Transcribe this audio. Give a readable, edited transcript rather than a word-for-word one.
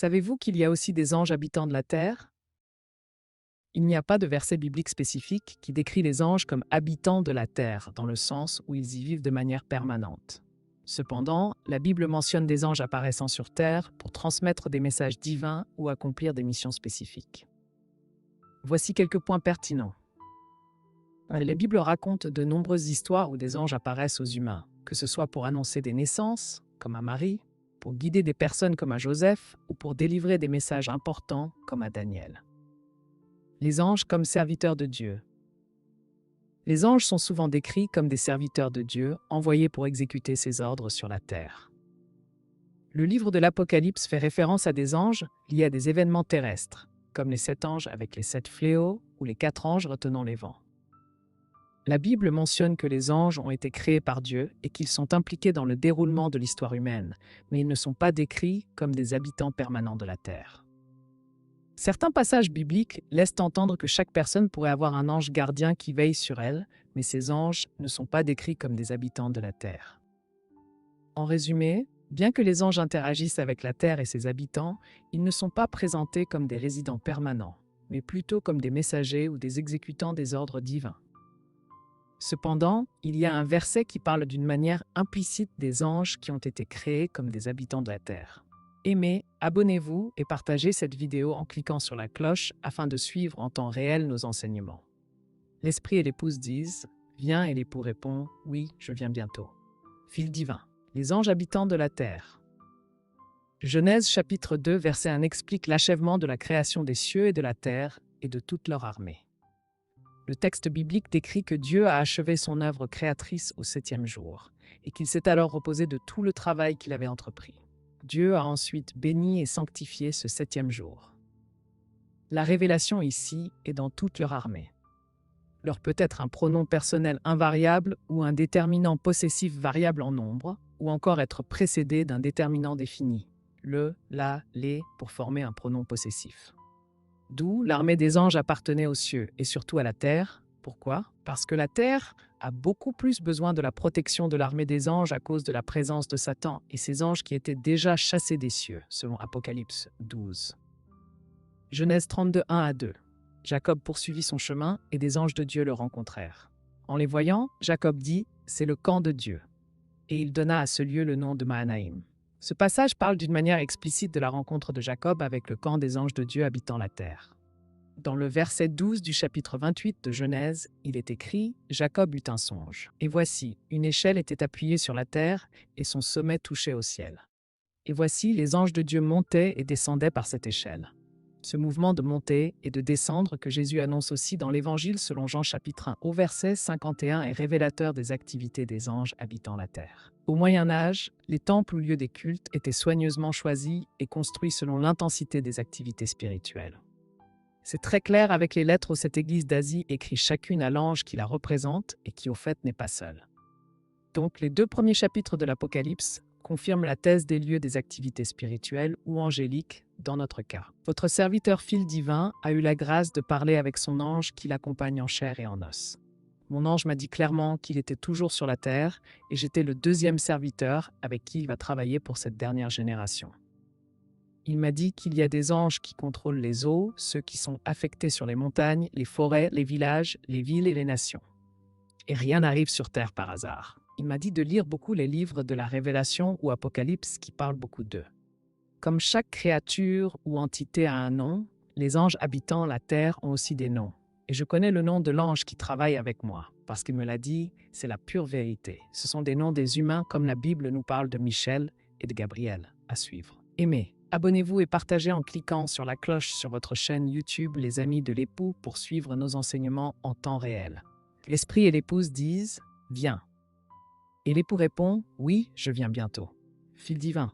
Savez-vous qu'il y a aussi des anges habitants de la terre? Il n'y a pas de verset biblique spécifique qui décrit les anges comme habitants de la terre, dans le sens où ils y vivent de manière permanente. Cependant, la Bible mentionne des anges apparaissant sur terre pour transmettre des messages divins ou accomplir des missions spécifiques. Voici quelques points pertinents. La Bible raconte de nombreuses histoires où des anges apparaissent aux humains, que ce soit pour annoncer des naissances, comme à Marie, pour guider des personnes comme à Joseph, ou pour délivrer des messages importants, comme à Daniel. Les anges comme serviteurs de Dieu. Les anges sont souvent décrits comme des serviteurs de Dieu, envoyés pour exécuter ses ordres sur la terre. Le livre de l'Apocalypse fait référence à des anges liés à des événements terrestres, comme les 7 anges avec les 7 fléaux ou les 4 anges retenant les vents. La Bible mentionne que les anges ont été créés par Dieu et qu'ils sont impliqués dans le déroulement de l'histoire humaine, mais ils ne sont pas décrits comme des habitants permanents de la terre. Certains passages bibliques laissent entendre que chaque personne pourrait avoir un ange gardien qui veille sur elle, mais ces anges ne sont pas décrits comme des habitants de la terre. En résumé, bien que les anges interagissent avec la terre et ses habitants, ils ne sont pas présentés comme des résidents permanents, mais plutôt comme des messagers ou des exécutants des ordres divins. Cependant, il y a un verset qui parle d'une manière implicite des anges qui ont été créés comme des habitants de la terre. Aimez, abonnez-vous et partagez cette vidéo en cliquant sur la cloche afin de suivre en temps réel nos enseignements. L'esprit et l'épouse disent « Viens » et l'époux répond « Oui, je viens bientôt ». Fil divin. Les anges habitants de la terre. Genèse chapitre 2 verset 1 explique l'achèvement de la création des cieux et de la terre et de toute leur armée. Le texte biblique décrit que Dieu a achevé son œuvre créatrice au 7e jour et qu'il s'est alors reposé de tout le travail qu'il avait entrepris. Dieu a ensuite béni et sanctifié ce 7e jour. La révélation ici est dans toute leur armée. Leur peut être un pronom personnel invariable ou un déterminant possessif variable en nombre, ou encore être précédé d'un déterminant défini, le, la, les, pour former un pronom possessif. D'où l'armée des anges appartenait aux cieux et surtout à la terre. Pourquoi? Parce que la terre a beaucoup plus besoin de la protection de l'armée des anges à cause de la présence de Satan et ses anges qui étaient déjà chassés des cieux, selon Apocalypse 12. Genèse 32, 1 à 2. Jacob poursuivit son chemin et des anges de Dieu le rencontrèrent. En les voyant, Jacob dit « C'est le camp de Dieu ». Et il donna à ce lieu le nom de Mahanaïm. Ce passage parle d'une manière explicite de la rencontre de Jacob avec le camp des anges de Dieu habitant la terre. Dans le verset 12 du chapitre 28 de Genèse, il est écrit « Jacob eut un songe. Et voici, une échelle était appuyée sur la terre et son sommet touchait au ciel. Et voici, les anges de Dieu montaient et descendaient par cette échelle. » Ce mouvement de monter et de descendre que Jésus annonce aussi dans l'Évangile selon Jean chapitre 1 au verset 51 est révélateur des activités des anges habitant la terre. Au Moyen Âge, les temples ou lieux des cultes étaient soigneusement choisis et construits selon l'intensité des activités spirituelles. C'est très clair avec les lettres aux 7 églises d'Asie écrites chacune à l'ange qui la représente et qui au fait n'est pas seul. Donc les 2 premiers chapitres de l'Apocalypse confirment la thèse des lieux des activités spirituelles ou angéliques dans notre cas. Votre serviteur fil divin a eu la grâce de parler avec son ange qui l'accompagne en chair et en os. Mon ange m'a dit clairement qu'il était toujours sur la terre et j'étais le 2e serviteur avec qui il va travailler pour cette dernière génération. Il m'a dit qu'il y a des anges qui contrôlent les eaux, ceux qui sont affectés sur les montagnes, les forêts, les villages, les villes et les nations. Et rien n'arrive sur terre par hasard. Il m'a dit de lire beaucoup les livres de la Révélation ou Apocalypse qui parlent beaucoup d'eux. Comme chaque créature ou entité a un nom, les anges habitant la terre ont aussi des noms. Et je connais le nom de l'ange qui travaille avec moi, parce qu'il me l'a dit, c'est la pure vérité. Ce sont des noms des humains comme la Bible nous parle de Michel et de Gabriel. À suivre. Aimez, abonnez-vous et partagez en cliquant sur la cloche sur votre chaîne YouTube Les Amis de l'époux pour suivre nos enseignements en temps réel. L'esprit et l'épouse disent « Viens ». Et l'époux répond « Oui, je viens bientôt ». Fil divin.